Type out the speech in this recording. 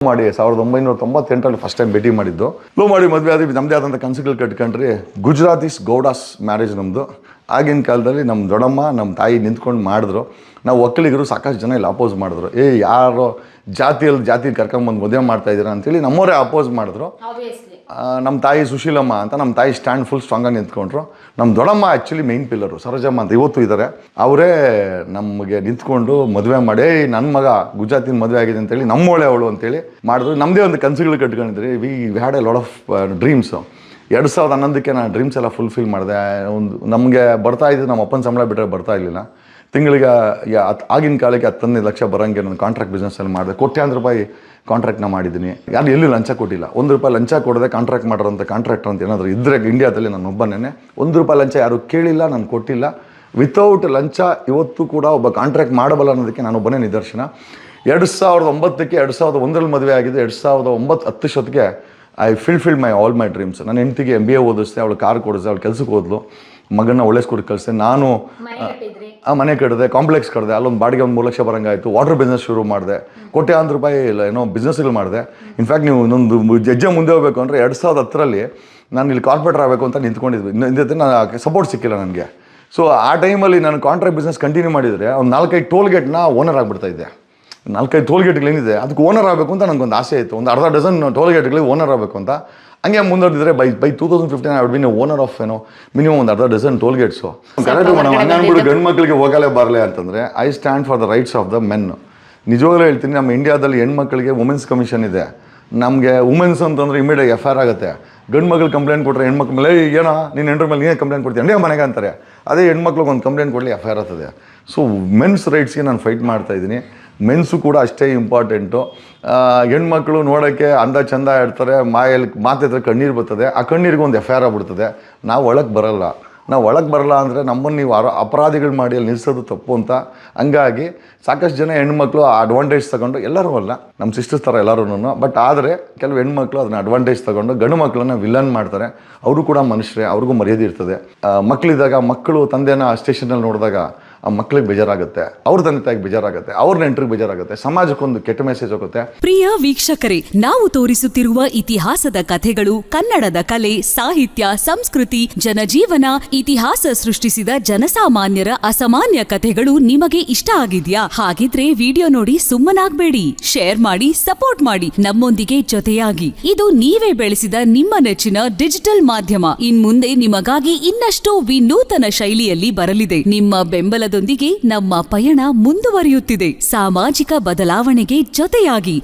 ಮಾಡಿ 1998 first time ಭೇಟಿ ಮಾಡಿದ್ದು. ಲವ್ ಮಾಡಿ ಮದುವೆ ಆದ್ವಿ, ನಮ್ಮದೇ ಆದಂಥ ಕನಸುಗಳು ಕಟ್ಕೊಂಡ್ರಿ. ಗುಜರಾತೀಸ್ ಗೌಡಾಸ್ ಮ್ಯಾರೇಜ್ ನಮ್ಮದು. ಆಗಿನ ಕಾಲದಲ್ಲಿ ನಮ್ಮ ದೊಡ್ಡಮ್ಮ ನಮ್ಮ ತಾಯಿ ನಿಂತ್ಕೊಂಡು ಮಾಡಿದ್ರು. ನಾವು ಒಕ್ಕಲಿಗರು ಸಾಕಷ್ಟು ಜನ ಇಲ್ಲಿ ಅಪೋಸ್ ಮಾಡಿದ್ರು. ಯಾರೋ ಜಾತಿ ಕರ್ಕೊಂಬಂದು ಮದುವೆ ಮಾಡ್ತಾ ಇದ್ದೀರಾ ಅಂತೇಳಿ ನಮ್ಮವರೇ ಅಪೋಸ್ ಮಾಡಿದ್ರು. ನಮ್ಮ ತಾಯಿ ಸುಶೀಲಮ್ಮ ಅಂತ, ನಮ್ಮ ತಾಯಿ ಸ್ಟ್ಯಾಂಡ್ ಫುಲ್ ಸ್ಟ್ರಾಂಗಾಗಿ ನಿಂತ್ಕೊಂಡ್ರು. ನಮ್ಮ ದೊಡ್ಡಮ್ಮ ಆ್ಯಕ್ಚುಲಿ ಮೇಯ್ನ್ ಪಿಲ್ಲರು, ಸರೋಜಮ್ಮ ಅಂತ ಇವತ್ತು ಇದ್ದಾರೆ. ಅವರೇ ನಮಗೆ ನಿಂತ್ಕೊಂಡು ಮದುವೆ ಮಾಡಿ, ನನ್ನ ಮಗ ಗುಜರಾತಿನ ಮದುವೆ ಆಗಿದೆ ಅಂತೇಳಿ ನಮ್ಮೋಳೆ ಅವಳು ಅಂತೇಳಿ ಮಾಡಿದ್ರು. ನಮ್ಮದೇ ಒಂದು ಕನಸುಗಳು ಕಟ್ಕೊಂಡಿದ್ರಿ. We had a lot of dreams. 2011ಕ್ಕೆ ನಾನು ಡ್ರೀಮ್ಸ್ ಎಲ್ಲ ಫುಲ್ಫಿಲ್ ಮಾಡಿದೆ. ನಮಗೆ ಬರ್ತಾ ಇದ್ದು ನಮ್ಮ ಅಪ್ಪನ ಸಂಬಳ ಬಿಟ್ಟರೆ ಬರ್ತಾ ಇರಲಿಲ್ಲ. ತಿಂಗಳಿಗೆ ಆಗಿನ ಕಾಲಕ್ಕೆ 15 ಲಕ್ಷ ಬರೋಂಗೆ ನಾನು ಕಾಂಟ್ರಾಕ್ಟ್ ಬಿಸ್ನೆಸ್ಸಲ್ಲಿ ಮಾಡಿದೆ. ಕೋಟ್ಯಾಂತರ ರೂಪಾಯಿ ಕಾಂಟ್ರಾಕ್ಟ್ನ ಮಾಡಿದ್ದೀನಿ. ಯಾರು ಎಲ್ಲೂ ಲಂಚ ಕೊಟ್ಟಿಲ್ಲ. 1 ರೂಪಾಯಿ ಲಂಚ ಕೊಡದೆ ಕಾಂಟ್ರಾಕ್ಟ್ ಮಾಡೋಂಥ ಕಾಂಟ್ರಾಕ್ಟರ್ ಅಂತ ಏನಾದರೂ ಇದ್ದರೆ ಇಂಡಿಯಾದಲ್ಲಿ ನಾನು ಒಬ್ಬನೇ. 1 ರೂಪಾಯಿ ಲಂಚ ಯಾರು ಕೇಳಿಲ್ಲ, ನಾನು ಕೊಟ್ಟಿಲ್ಲ. ವಿತೌಟ್ ಲಂಚ ಇವತ್ತು ಕೂಡ ಒಬ್ಬ ಕಾಂಟ್ರಾಕ್ಟ್ ಮಾಡಬಲ್ಲ ಅನ್ನೋದಕ್ಕೆ ನಾನು ಒಬ್ಬನೇ ನಿದರ್ಶನ. 2009ಕ್ಕೆ 2001ರಲ್ಲಿ ಮದುವೆ ಆಗಿದೆ. 2009-10 I filled all my dreams. ನನ್ನ ಹೆಂಡತಿಗೆ MBA ಓದಿಸ್ದೆ, ಅವಳು ಕಾರ್ ಕೊಡಿಸ್ದೆ, ಅವಳು ಕೆಲಸಕ್ಕೆ ಹೋದ್ಲು. ಮಗನ ಒಳ್ಳೆ ಸ್ಕೂಲಿಗೆ ಕಳಿಸ್ದೆ. ನಾನು ಮನೆ ಕಟ್ಟಿದೆ, ಕಾಂಪ್ಲೆಕ್ಸ್ ಕಟ್ಟಿದೆ. ಅಲ್ಲೊಂದು ಬಾಡಿಗೆ 3 ಲಕ್ಷ ಬರೋಂಗಾಯಿತು. ವಾಟರ್ ಬಿಸ್ನೆಸ್ ಶುರು ಮಾಡಿದೆ. ಕೋಟ್ಯಾಂತರ ರೂಪಾಯಿ ಬಿಸ್ನೆಸ್ಗಳು ಮಾಡಿದೆ. ಇನ್ಫ್ಯಾಕ್ಟ್ ನೀವು ಇನ್ನೊಂದು ಹೆಜ್ಜೆ ಮುಂದೆ ಹೋಗಬೇಕು ಅಂದರೆ 2010ರಲ್ಲಿ ನಾನು ಇಲ್ಲಿ ಕಾರ್ಪೊರೇಟರ್ ಆಗಬೇಕು ಅಂತ ನಿಂತ್ಕೊಂಡಿದ್ವಿ. ನಾನು ಸಪೋರ್ಟ್ ಸಿಕ್ಕಿಲ್ಲ ನನಗೆ. ಸೊ ಆ ಟೈಮಲ್ಲಿ ನಾನು ಕಾಂಟ್ರಾಕ್ಟ್ ಬಿಸ್ನೆಸ್ ಕಂಟಿನ್ಯೂ ಮಾಡಿದರೆ ಒಂದು 4-5 ಟೋಲ್ಗೇಟ್ನ ಓನರ್ ಆಗಿಬಿಡ್ತಾ ಇದ್ದೆ. 4-5 ಟೋಲ್ಗೇಟ್ಗಳೇನಿದೆ ಅದಕ್ಕೆ ಓನರ್ ಆಗಬೇಕು ಅಂತ ನನಗೊಂದು ಆಸೆ ಇತ್ತು. ಒಂದು ಅರ್ಧ ಡಜನ್ ಟೋಲ್ಗೇಟ್ಗಳಿಗೆ ಓನರ್ ಆಗಬೇಕು ಅಂತ. ಹಂಗೆ ಮುಂದುವರೆದಿದ್ರೆ by 2015 I would been owner of minimum ಒಂದು ಅರ್ಧ ಡಜನ್ ಟೋಲ್ಗೇಟ್ಸು. Correct madam. ಹಂಗೆ ಅಂದ್ಬಿಟ್ಟು ಗಂಡು ಮಕ್ಕಳಿಗೆ ಹೋಗಲೇ ಬರಲಿ ಅಂತಂದರೆ I stand for the rights of the men. ನಿಜವಾಗ್ಲೂ ಹೇಳ್ತೀನಿ, ನಮ್ಮ ಇಂಡಿಯಾದಲ್ಲಿ ಹೆಣ್ಮಕ್ಳಿಗೆ ವುಮೆನ್ಸ್ ಕಮಿಷನ್ ಇದೆ. ನಮಗೆ ವುಮೆನ್ಸ್ ಅಂತಂದರೆ ಇಮಿಡಿಯೇಟ್ FIR ಆಗುತ್ತೆ. ಗಂಡು ಮಕ್ಳು ಕಂಪ್ಲೇಂಟ್ ಕೊಟ್ಟರೆ ಹೆಣ್ಮಕ್ಳ ಮೇಲೆ ಏನೋ ನೀನು ಹೆಣ್ರ ಮೇಲೆ ನೀನೇ ಕಂಪ್ಲೇಂಟ್ ಕೊಡ್ತೀಯ ಅಂಡೇ ಮನೆಗೆ ಅಂತಾರೆ. ಅದೇ ಹೆಣ್ಮಕ್ಳಿಗೆ ಒಂದು ಕಂಪ್ಲೇಂಟ್ ಕೊಡಲಿ FIR ಆಗ್ತದೆ. ಸೊ ಮೆನ್ಸ್ ರೈಟ್ಸ್ಗೆ ನಾನು ಫೈಟ್ ಮಾಡ್ತಾಯಿದ್ದೀನಿ. ಮೆನ್ಸು ಕೂಡ ಅಷ್ಟೇ ಇಂಪಾರ್ಟೆಂಟು. ಹೆಣ್ಮಕ್ಳು ನೋಡೋಕ್ಕೆ ಅಂದ ಚಂದ ಇರ್ತಾರೆ, ಮಾತಿದ್ರೆ ಕಣ್ಣೀರು ಬರ್ತದೆ. ಆ ಕಣ್ಣೀರಿಗೆ ಒಂದು FIR ಆಗ್ಬಿಡ್ತದೆ. ನಾವು ಒಳಗೆ ಬರಲ್ಲ ಅಂದರೆ ನಮ್ಮನ್ನು ನೀವು ಅಪರಾಧಿಗಳು ಮಾಡಿ ಅಲ್ಲಿ ನಿಲ್ಲಿಸೋದು ತಪ್ಪು ಅಂತ. ಹಂಗಾಗಿ ಸಾಕಷ್ಟು ಜನ ಹೆಣ್ಮಕ್ಳು ಆ ಅಡ್ವಾಂಟೇಜ್ ತಗೊಂಡು, ಎಲ್ಲರೂ ಅಲ್ಲ, ನಮ್ಮ ಸಿಸ್ಟರ್ಸ್ ಥರ ಎಲ್ಲರೂ, ಬಟ್ ಆದರೆ ಕೆಲವು ಹೆಣ್ಮಕ್ಳು ಅದನ್ನ ಅಡ್ವಾಂಟೇಜ್ ತಗೊಂಡು ಗಂಡು ಮಕ್ಕಳನ್ನ ವಿಲನ್ ಮಾಡ್ತಾರೆ. ಅವರು ಕೂಡ ಮನುಷ್ಯರೇ, ಅವ್ರಿಗೂ ಮರ್ಯಾದೆ ಇರ್ತದೆ. ಮಕ್ಕಳಿದ್ದಾಗ ಮಕ್ಕಳು ತಂದೆನ ಸ್ಟೇಷನಲ್ಲಿ ನೋಡಿದಾಗ ಆ ಮಕ್ಳಿಗೆ ಬೇಜಾರಾಗುತ್ತೆ, ಅವ್ರ ತಂದೆ ತಾಯಿಗೆ ಬೇಜಾರಾಗುತ್ತೆ, ಅವ್ರ ನೆಂಟ್ರಿಗೆ ಬೇಜಾರಾಗುತ್ತೆ, ಸಮಾಜಕ್ಕೊಂದು ಕೆಟ್ಟ ಮೆಸೇಜ್ ಹೋಗುತ್ತೆ. ಪ್ರಿಯ ವೀಕ್ಷಕರೇ, ನಾವು ತೋರಿಸುತ್ತಿರುವ ಇತಿಹಾಸದ ಕಥೆಗಳು ಕನ್ನಡದ ಕಲೆ, ಸಾಹಿತ್ಯ, ಸಂಸ್ಕೃತಿ, ಜನಜೀವನ, ಇತಿಹಾಸ ಸೃಷ್ಟಿಸಿದ ಜನಸಾಮಾನ್ಯರ ಅಸಾಮಾನ್ಯ ಕಥೆಗಳು ನಿಮಗೆ ಇಷ್ಟ ಆಗಿದ್ಯಾ? ಹಾಗಿದ್ರೆ ವಿಡಿಯೋ ನೋಡಿ ಸುಮ್ಮನಾಗ್ಬೇಡಿ. ಶೇರ್ ಮಾಡಿ, ಸಪೋರ್ಟ್ ಮಾಡಿ, ನಮ್ಮೊಂದಿಗೆ ಜೊತೆಯಾಗಿ. ಇದು ನೀವೇ ಬೆಳೆಸಿದ ನಿಮ್ಮ ನೆಚ್ಚಿನ ಡಿಜಿಟಲ್ ಮಾಧ್ಯಮ. ಇನ್ಮುಂದೆ ನಿಮಗಾಗಿ ಇನ್ನಷ್ಟು ವಿನೂತನ ಶೈಲಿಯಲ್ಲಿ ಬರಲಿದೆ. ನಿಮ್ಮ ಬೆಂಬಲದೊಂದಿಗೆ ನಮ್ಮ ಪಯಣ ಮುಂದುವರಿಯುತ್ತಿದೆ. ಸಾಮಾಜಿಕ ಬದಲಾವಣೆಗೆ ಜೊತೆಯಾಗಿ